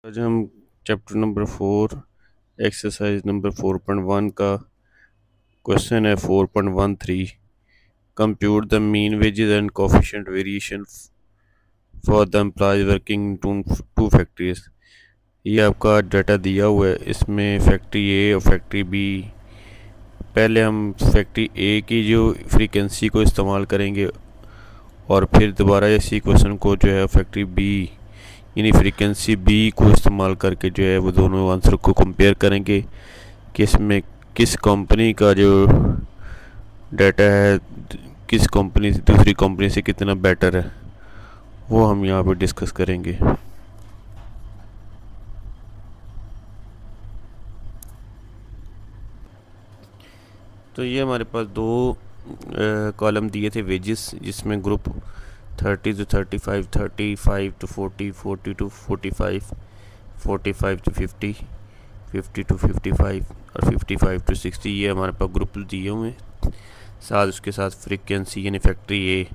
आज हम chapter number 4 exercise number 4.1 का क्वेश्चन है 4.13। Compute the mean wages and coefficient variation for the employees working two factories. ये आपका डाटा दिया हुआ है, इसमें फैक्ट्री ए और फैक्ट्री बी। पहले हम फैक्ट्री ए की जो फ्रीक्वेंसी को इस्तेमाल करेंगे और फिर दोबारा इसी क्वेश्चन को जो है फैक्ट्री बी यानी फ्रीक्वेंसी बी को इस्तेमाल करके जो है वो दोनों आंसर को कंपेयर करेंगे कि इसमें किस कंपनी का जो डाटा है किस कंपनी से दूसरी कंपनी से कितना बेटर है, वो हम यहाँ पे डिस्कस करेंगे। तो ये हमारे पास दो कॉलम दिए थे वेजेस, जिसमें group 30 to 35, 35 to 40, 40 to 45, 45 to 50, 50 to 55 और 55 to 60 ये हमारे पास ग्रुप दिए हुए हैं। साथ उसके साथ फ्रीक्वेंसी यानी फैक्ट्री ए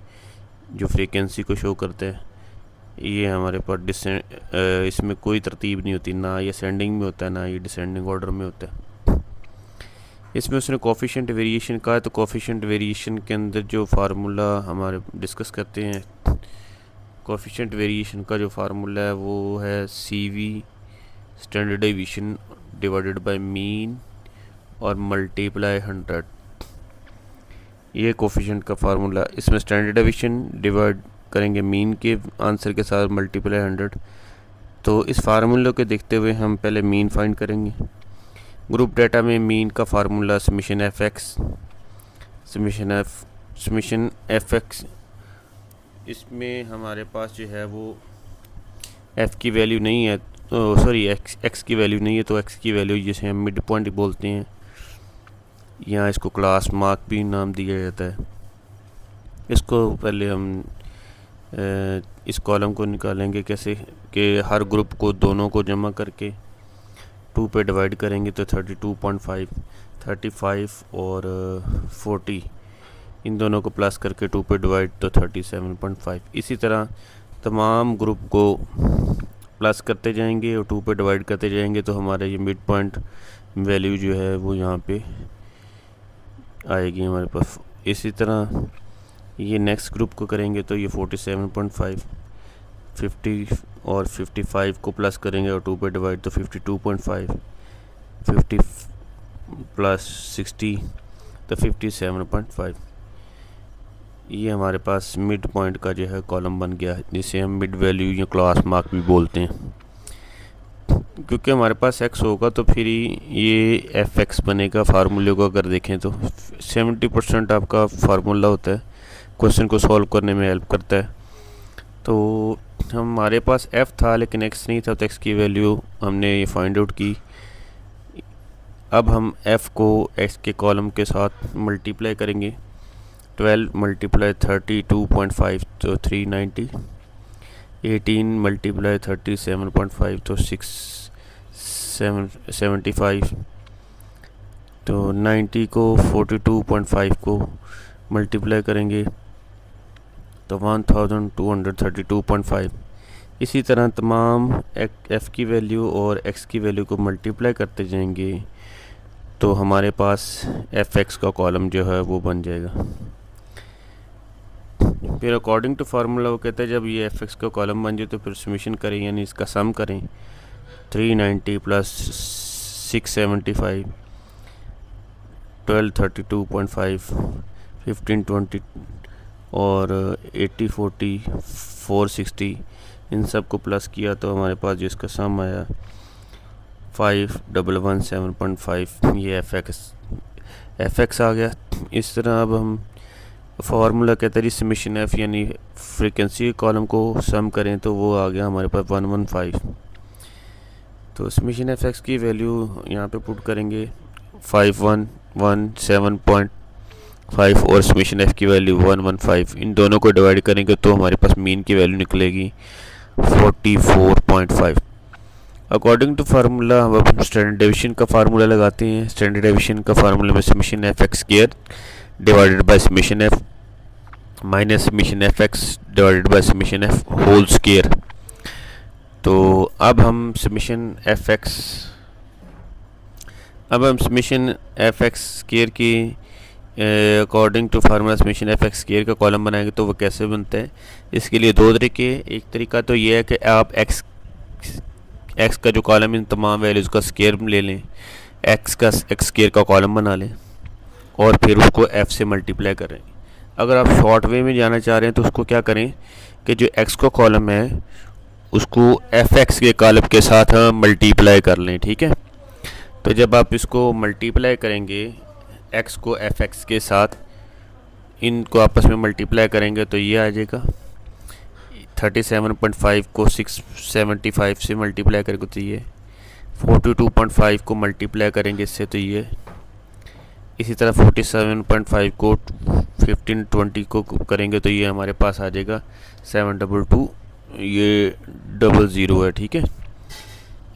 जो फ्रीक्वेंसी को शो करता है, ये हमारे पास इसमें कोई तरतीब नहीं होती, ना ये असेंडिंग में होता है ना ये डिसेंडिंग ऑर्डर में होता है। इसमें उसने कोफिशिएंट वेरिएशन कहा है, तो कोफिशिएंट वेरिएशन के अंदर जो फार्मूला हमारे डिस्कस करते हैं, कोफिशिएंट वेरिएशन का जो फार्मूला है वो है CV standard deviation divided by mean और मल्टीप्लाई 100। ये कोफिशिएंट का फार्मूला, इसमें स्टैंडर्ड डेविएशन डिवाइड करेंगे मीन के आंसर के साथ मल्टीप्लाई 100। तो इस फार्मूले को देखते हुए हम पहले मीन फाइंड करेंगे। ग्रुप डाटा में मीन का फार्मूला समीशन एफ एक्स। इसमें हमारे पास जो है वो एफ़ की वैल्यू नहीं है, सॉरी एक्स की वैल्यू नहीं है, तो एक्स की वैल्यू जिसे हम मिड पॉइंट बोलते हैं, यहाँ इसको क्लास मार्क भी नाम दिया जाता है। इसको पहले हम इस कॉलम को निकालेंगे कैसे कि हर ग्रुप को दोनों को जमा करके 2 पे डिवाइड करेंगे तो 32.5, 35 और 40 इन दोनों को प्लस करके 2 पे डिवाइड तो 37.5। इसी तरह तमाम ग्रुप को प्लस करते जाएंगे और 2 पे डिवाइड करते जाएंगे तो हमारा ये मिड पॉइंट वैल्यू जो है वो यहाँ पे आएगी हमारे पास। इसी तरह ये नेक्स्ट ग्रुप को करेंगे तो ये 47.5, 50 और 55 को प्लस करेंगे और 2 पे डिवाइड तो 52.5, 50 प्लस 60 तो 57.5। ये हमारे पास मिड पॉइंट का जो है कॉलम बन गया, जिसे हम मिड वैल्यू या क्लास मार्क भी बोलते हैं। क्योंकि हमारे पास x होगा तो फिर ये fx बनेगा। फार्मूले को अगर देखें तो 70% आपका फार्मूला होता है, क्वेश्चन को सॉल्व करने में हेल्प करता है। तो हमारे पास f था लेकिन x नहीं था, तो x की वैल्यू हमने ये फाइंड आउट की। अब हम f को x के कॉलम के साथ मल्टीप्लाई करेंगे। 12 मल्टीप्लाई 32.5 तो 390, 18 मल्टीप्लाई 37.5 तो 675, तो 90 को 42.5 को मल्टीप्लाई करेंगे तो 1232.5। इसी तरह तमाम f की वैल्यू और x की वैल्यू को मल्टीप्लाई करते जाएंगे तो हमारे पास fx का कॉलम जो है वो बन जाएगा। फिर अकॉर्डिंग टू फार्मूला वो कहता है जब ये fx का कॉलम बन जाए तो फिर समीशन करें यानी इसका सम करें। 390 प्लस 675, 1232.5, 1520 और 80 40 460 इन सब को प्लस किया तो हमारे पास जो इसका सम आया 5117.5, ये fx आ गया। इस तरह अब हम फार्मूला कहते हैं समीशन एफ यानी फ्रीक्वेंसी कॉलम को सम करें तो वो आ गया हमारे पास 115। तो समीशन एफ एक्स की वैल्यू यहाँ पे पुट करेंगे 5117.5 और समीशन एफ की वैल्यू 115। इन दोनों को डिवाइड करेंगे तो हमारे पास मीन की वैल्यू निकलेगी 44.5। अकॉर्डिंग टू फार्मूला हम स्टैंडर्ड डेविएशन का फार्मूला लगाते हैं। स्टैंडर्ड डेविएशन का फार्मूला में summation F X square divided by summation F minus summation F X divided by summation F whole square. तो अब हम समीशन एफ एक्स स्क्वायर की according to formula summation F X square का column बनाएंगे। तो वो कैसे बनता है, इसके लिए दो तरीके। एक तरीका तो ये है कि आप एक्स का जो कॉलम इन तमाम वैल्यूज़ का स्क्वायर ले लें, एक्स स्क्वायर का कॉलम बना लें और फिर उसको एफ से मल्टीप्लाई करें। अगर आप शॉर्ट वे में जाना चाह रहे हैं तो उसको क्या करें कि जो एक्स का कॉलम है उसको एफ एक्स के कॉलम के साथ हम मल्टीप्लाई कर लें। ठीक है, तो जब आप इसको मल्टीप्लाई करेंगे एक्स को एफ एक्स के साथ, इनको आपस में मल्टीप्लाई करेंगे तो ये आ जाएगा 37.5 को 675 से मल्टीप्लाई करेंगे तो ये 42.5 को मल्टीप्लाई करेंगे इससे तो ये, इसी तरह 47.5 को 1520 को करेंगे तो ये हमारे पास आ जाएगा 722, ये 00 है। ठीक है,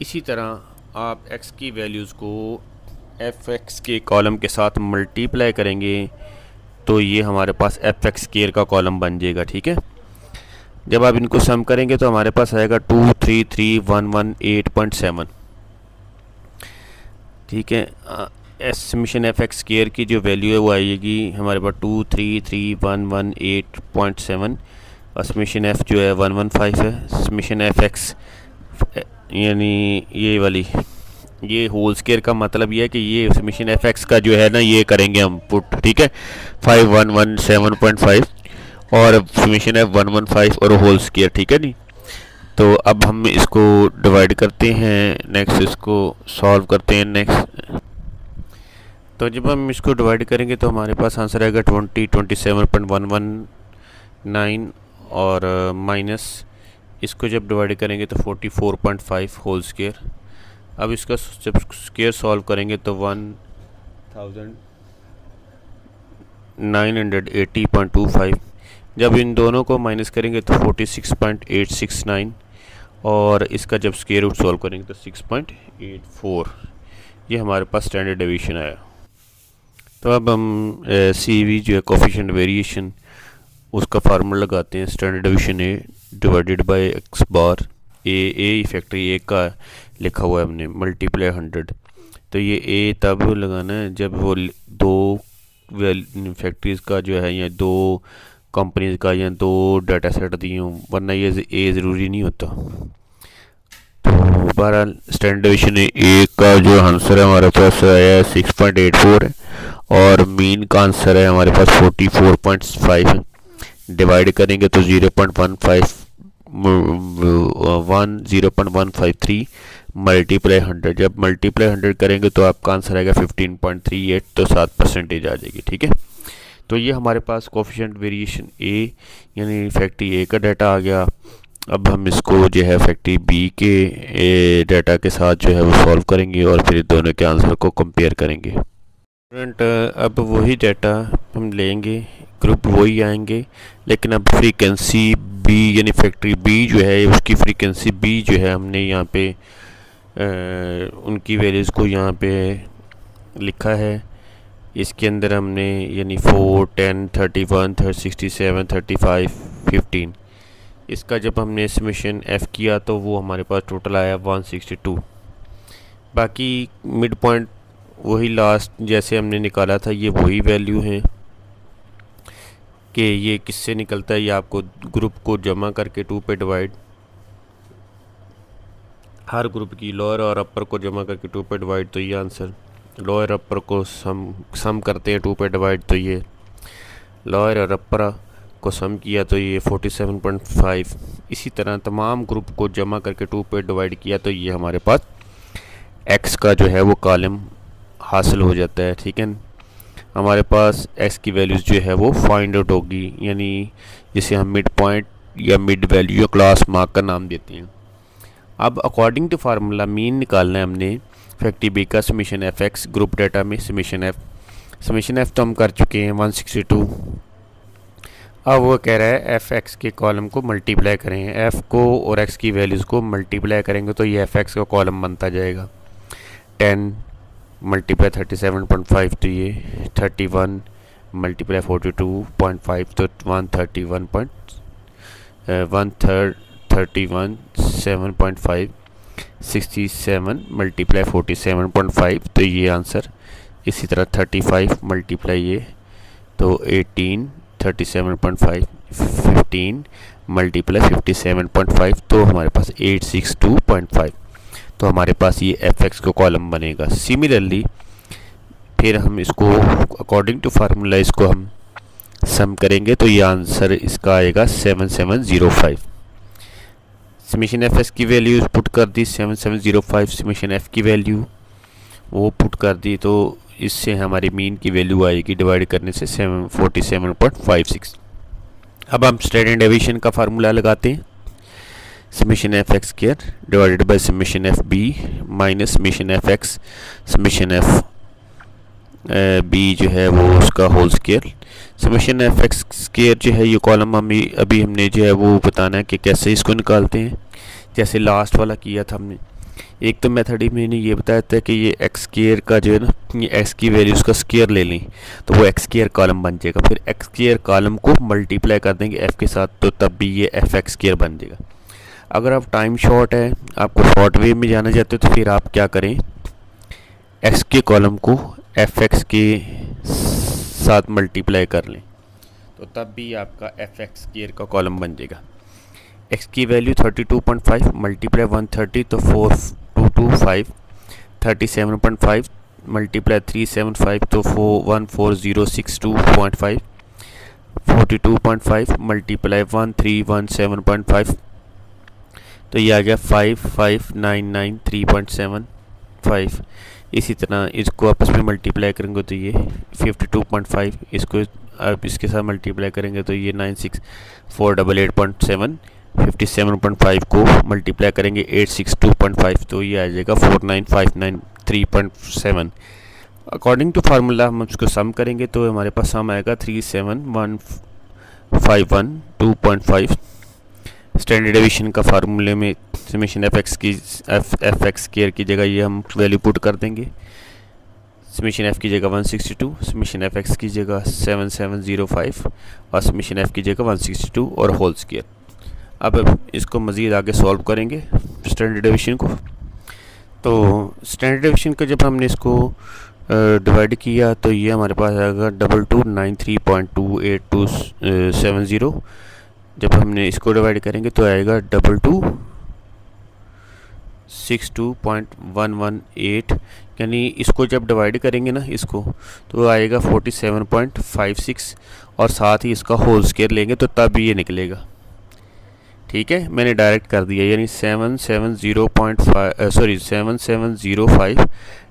इसी तरह आप x की वैल्यूज़ को एफ एक्स के कॉलम के साथ मल्टीप्लाई करेंगे तो ये हमारे पास एफ एक्स स्क्वायर का कॉलम बन जाएगा। ठीक है, जब आप इनको सम करेंगे तो हमारे पास आएगा 233,118.7। ठीक है, समीशन एफ एक्स स्क्वायर की जो वैल्यू है वो आएगी हमारे पास 233,118.7 और समीशन एफ जो है 115 है। समीशन एफ एक्स यानी ये वाली ये होल स्क्वायर का मतलब ये है कि ये समीशन एफ एक्स का जो है ना ये करेंगे हम पुट। ठीक है, 5117.5 और समीशन एफ 115 और होल स्क्वायर। ठीक है नी, तो अब हम इसको डिवाइड करते हैं, नेक्स्ट इसको सॉल्व करते हैं नेक्स्ट। तो जब हम इसको डिवाइड करेंगे तो हमारे पास आंसर आएगा 27.119 और माइनस इसको जब डिवाइड करेंगे तो 44.5 होल स्क्वायर। अब इसका जब स्क्वायर सॉल्व करेंगे तो 1980.25, जब इन दोनों को माइनस करेंगे तो 46.869 और इसका जब स्क्वायर रूट सॉल्व करेंगे तो 6.84, ये हमारे पास स्टैंडर्ड डेविएशन आया। तो अब हम सी वी जो है कोफिशिएंट वेरिएशन उसका फार्मूला लगाते हैं। Standard deviation A divided by X bar, A factory A का लिखा हुआ है हमने मल्टीप्लाई 100। तो ये ए तब लगाना है जब वो दो फैक्ट्रीज़ का जो है या दो कंपनीज का या दो डाटा सेट दिए हों, वरना ये ए ज़रूरी नहीं होता। तो बहरहाल स्टैंडर्ड डेविएशन ए का जो आंसर है हमारे पास आया 6.84 है और मीन का आंसर है हमारे पास 44.5 है। डिवाइड करेंगे तो 0.153 मल्टीप्लाई 100, जब मल्टीप्लाई 100 करेंगे तो आपका आंसर आएगा 15.38, तो 7% आ जाएगी। ठीक है, तो ये हमारे पास कोफिशिएंट वेरिएशन ए यानी फैक्ट्री ए का डाटा आ गया। अब हम इसको जो है फैक्ट्री बी के डाटा के साथ जो है वो सॉल्व करेंगे और फिर दोनों के आंसर को कंपेयर करेंगे। अब वही डाटा हम लेंगे, ग्रुप वही आएंगे, लेकिन अब फ्रीक्वेंसी बी यानी फैक्ट्री बी जो है उसकी फ्रीक्वेंसी बी जो है हमने यहाँ पे उनकी वैल्यूज़ को यहाँ पे लिखा है। इसके अंदर हमने यानी 4, 10, 31, 67, 35, 15, इसका जब हमने समीशन एफ़ किया तो वो हमारे पास टोटल आया 162। बाकी मिड पॉइंट वही लास्ट जैसे हमने निकाला था, ये वही वैल्यू हैं कि ये किससे निकलता है। ये आपको ग्रुप को जमा करके 2 पे डिवाइड, हर ग्रुप की लोअर और अपर को जमा करके 2 पे डिवाइड, तो ये आंसर लोअर अपर को सम करते हैं 2 पे डिवाइड, तो ये लोअर और अपर को सम किया तो ये 47.5। इसी तरह तमाम ग्रुप को जमा करके 2 पे डिवाइड किया तो ये हमारे पास एक्स का जो है वो कॉलम हासिल हो जाता है। ठीक है, हमारे पास एक्स की वैल्यूज़ जो है वो फाइंड आउट होगी, यानी जिसे हम मिड पॉइंट या मिड वैल्यू या क्लास मार्क का नाम देते हैं। अब अकॉर्डिंग टू फार्मूला मीन निकालना है हमने फैक्ट्री बी का summation F x, group data में समीशन एफ तो हम कर चुके हैं 162। अब वो कह रहा है एफ एक्स के कॉलम को मल्टीप्लाई करें, एफ़ को और एक्स की वैल्यूज़ को मल्टीप्लाई करेंगे तो ये एफ एक्स का कॉलम बनता जाएगा 10 मल्टीप्लाई 37.5 तो ये 31 मल्टीप्लाई 42.5 तो 131.131 47.5, 67 मल्टीप्लाई 47.5 तो ये आंसर। इसी तरह 35 मल्टीप्लाई ये तो 18, 37.5, 15 मल्टीप्लाई 57.5 तो हमारे पास 862.5 तो हमारे पास ये fx को कॉलम बनेगा। सिमिलरली फिर हम इसको अकॉर्डिंग टू फार्मूला इसको हम सम करेंगे तो ये आंसर इसका आएगा 7705। समेशन एफ एस की वैल्यू पुट कर दी 7705, समेशन एफ की वैल्यू वो पुट कर दी तो इससे हमारी मीन की वैल्यू आएगी डिवाइड करने से 47.56। अब हम स्टैंडर्ड डेविएशन का फार्मूला लगाते हैं। Summation F X square divided by summation F B minus summation F X summation F B जो है वो उसका whole square. Summation F X square जो है ये कॉलम अभी हमने जो है वो बताना है कि कैसे इसको निकालते हैं। जैसे लास्ट वाला किया था हमने, एक तो मेथड ही मैंने ये बताया था कि ये एक्स स्क्वायर का जो है ना, ये एक्स की वैल्यू उसका स्क्वायर ले लें तो वो एक्स स्क्वायर कॉलम बन जाएगा। फिर एक्स स्क्वायर कॉलम को मल्टीप्लाई कर देंगे एफ़ के साथ तो तब भी ये एफ एक्स स्क्वायर बन जाएगा। अगर आप टाइम शॉर्ट है, आपको शॉर्ट वे में जाना चाहते हो तो फिर आप क्या करें, एक्स के कॉलम को एफ एक्स के साथ मल्टीप्लाई कर लें तो तब भी आपका एफ एक्स स्क्वायर का कॉलम बन जाएगा। एक्स की वैल्यू 32.5 मल्टीप्लाई 130 तो 4225, 37.5 मल्टीप्लाई 375 तो 14062.5, 42.5 मल्टीप्लाई 1317.5 तो ये आ गया 55993.75। इसी तरह इसको आपस में मल्टीप्लाई करेंगे तो ये 52.5, इसको आप इसके साथ मल्टीप्लाई करेंगे तो ये 96488.7, 57.5 को मल्टीप्लाई करेंगे 862.5 तो ये आ जाएगा 49593.7। अकॉर्डिंग टू फार्मूला हम उसको सम करेंगे तो हमारे पास सम आएगा 37151.2.5। स्टैंडर्ड डेविएशन का फार्मूले में समेशन एफ एक्स स्क्वायर की जगह ये हम वैल्यू पुट कर देंगे। समेशन एफ की जगह 162, समेशन एफ एक्स की जगह 7705 और समेशन एफ की जगह 162 और होल स्क्वायर। अब इसको मज़ीद आगे सॉल्व करेंगे स्टैंडर्ड डेविएशन को। तो स्टैंडर्ड डेविएशन का जब हमने इसको डिवाइड किया तो ये हमारे पास आएगा 2293.28270। जब हमने इसको डिवाइड करेंगे तो आएगा 2262.118, यानी इसको जब डिवाइड करेंगे ना इसको तो आएगा 47.56 और साथ ही इसका होल स्क्वायर लेंगे तो तब ये निकलेगा। ठीक है, मैंने डायरेक्ट कर दिया, यानी 7705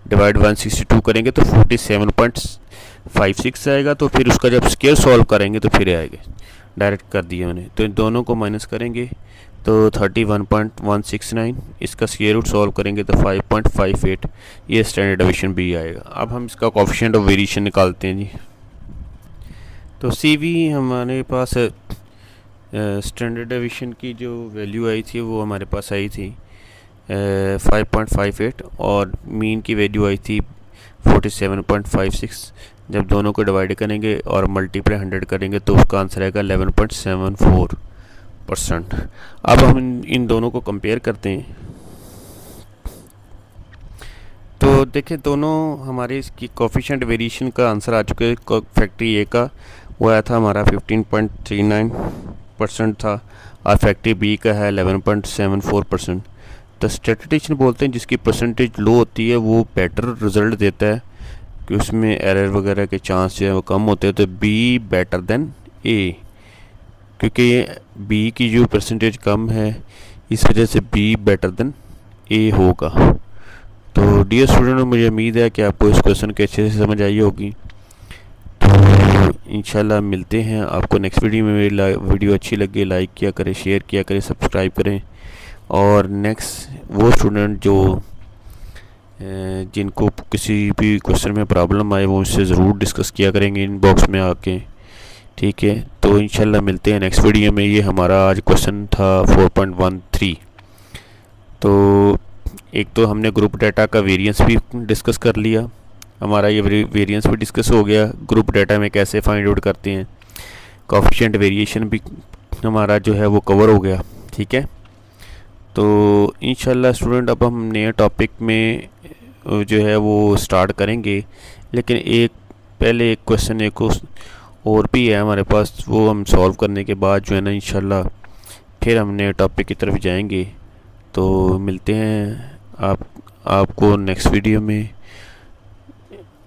डिवाइड 162 करेंगे तो 47.56 आएगा। तो फिर उसका जब स्क्वायर सॉल्व करेंगे तो फिर आएगा, डायरेक्ट कर दिया मैंने। तो इन दोनों को माइनस करेंगे तो 31.169, इसका स्क्वायर रूट सॉल्व करेंगे तो 5.58, ये स्टैंडर्ड डेविएशन भी आएगा। अब हम इसका कोएफिशिएंट ऑफ वेरिएशन निकालते हैं जी। तो सी वी हमारे पास स्टैंडर्ड डेविएशन की जो वैल्यू आई थी वो हमारे पास आई थी 5.58 और मीन की वैल्यू आई थी 47.56। जब दोनों को डिवाइड करेंगे और मल्टीप्लाई 100 करेंगे तो उसका आंसर आएगा 11.74%। अब हम इन दोनों को कंपेयर करते हैं तो देखें दोनों हमारे इसकी कोएफिशिएंट वेरिएशन का आंसर आ चुके हैं। फैक्ट्री ए का वो आया था हमारा 15.39% था और फैक्ट्री बी का है 11.74%। तो स्टैटिस्टिशियन बोलते हैं जिसकी परसेंटेज लो होती है वो बेटर रिजल्ट देता है कि उसमें एरर वगैरह के चांस जो है वो कम होते हैं। तो बी बेटर देन ए, क्योंकि बी की जो परसेंटेज कम है इस वजह से बी बेटर देन ए होगा। तो डियर स्टूडेंट, मुझे उम्मीद है कि आपको इस क्वेश्चन के अच्छे से समझ आई होगी। तो इंशाल्लाह मिलते हैं आपको नेक्स्ट वीडियो में। मेरी वीडियो अच्छी लगे लाइक किया करें, शेयर किया करें, सब्सक्राइब करें। और नेक्स्ट वो स्टूडेंट जो जिनको किसी भी क्वेश्चन में प्रॉब्लम आए वो उससे ज़रूर डिस्कस किया करेंगे इनबॉक्स में आके। ठीक है, तो इंशाल्लाह मिलते हैं नेक्स्ट वीडियो में। ये हमारा आज क्वेश्चन था 4.13। तो एक तो हमने ग्रुप डाटा का वेरिएंस भी डिस्कस कर लिया, हमारा ये वेरिएंस भी डिस्कस हो गया, ग्रुप डाटा में कैसे फाइंड आउट करते हैं, कोएफिशिएंट वेरिएशन भी हमारा जो है वो कवर हो गया। ठीक है, तो इंशाल्लाह स्टूडेंट अब हम नए टॉपिक में जो है वो स्टार्ट करेंगे, लेकिन पहले एक क्वेश्चन एक और भी है हमारे पास, वो हम सॉल्व करने के बाद जो है ना इंशाल्लाह फिर हम नए टॉपिक की तरफ जाएंगे। तो मिलते हैं आपको नेक्स्ट वीडियो में,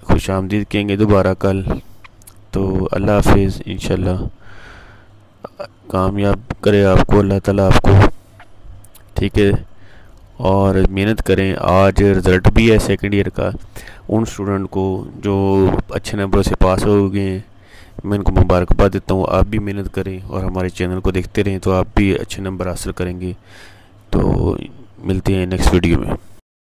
खुश आमदीद कहेंगे दोबारा कल। तो अल्लाह हाफिज़, इंशाल्लाह कामयाब करे आपको अल्लाह ताला आपको, ठीक है। और मेहनत करें, आज रिज़ल्ट भी है सेकंड ईयर का। उन स्टूडेंट को जो अच्छे नंबरों से पास हो गए हैं मैं उनको मुबारकबाद देता हूँ। आप भी मेहनत करें और हमारे चैनल को देखते रहें, तो आप भी अच्छे नंबर हासिल करेंगे। तो मिलते हैं नेक्स्ट वीडियो में।